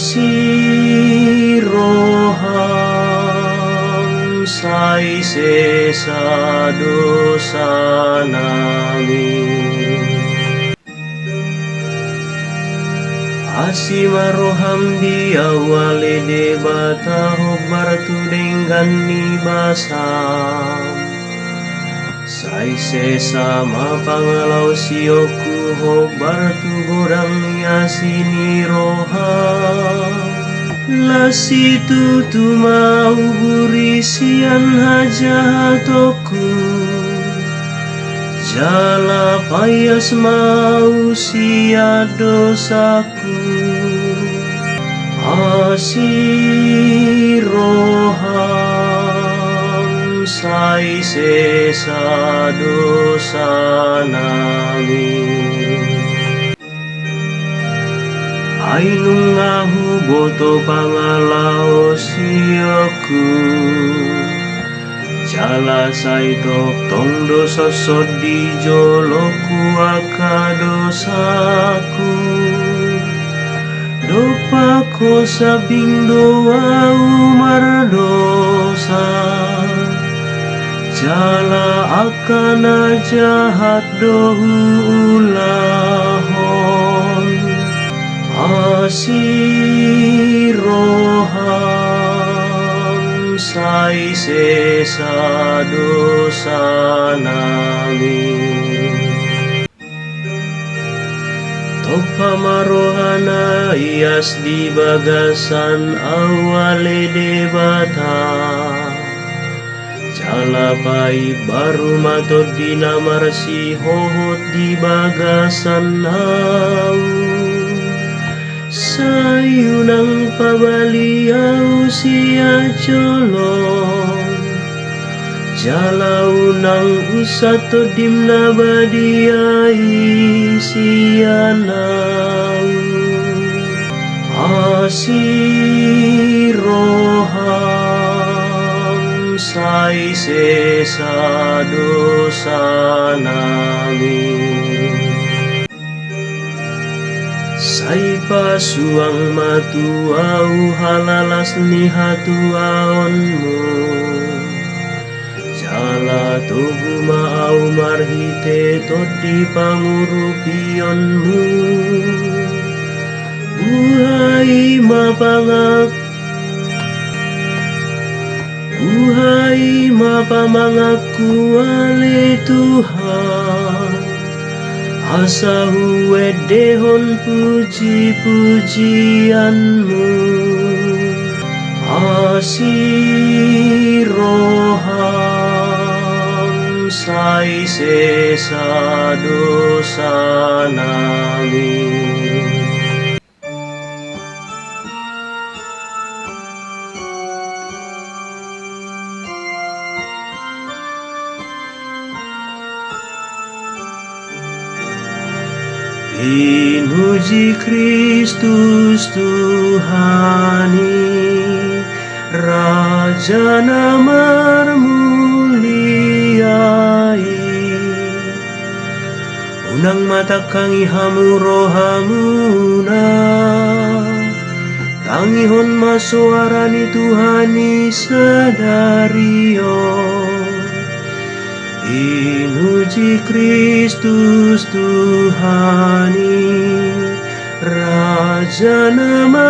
Asiroham sai sesa dosa namin. Asimaroham diawali debata hokbar tudenggan ni basam. Sai sesa mapangalaw siyoku hokbar tu godang yasini roham. Lasitu tu mau burisian hajatoku. Jala payas mau sia dosaku. Asiroham sai sesa dosa namin. Ainung ngahu boto pangalao siyoku. Jala saitok tong dosa sodi joloku aka dosaku. Dopa ko sabing doa umar dosa. Jala akana jahat dohu ulahon. Asiroham sai sesa dosa namin. Tok pamarohana ias di bagasan awale debata. Jalapai baru matod dinamar si hohot di bagasan au. Sayunang pabaliau sia colong. Jalaunang usato dimna badiai sianau. Asiroham sai sesa dosa namin. Sai pasuang matuau halalas ni hatuaonmu. Jala tugu maau marhite todi pangurupionmu. Buhay mapangaku ale Tuhan. Asa huwedehon puji-pujianmu. Asiroham sai sesa dosa namin. Pinuji Kristus Tuhani, Raja namar muliai. Unang mata kangi hamu rohamuna, tangihon masuarani Tuhani sadario. Pinuji Kristus Tuhani, Raja nama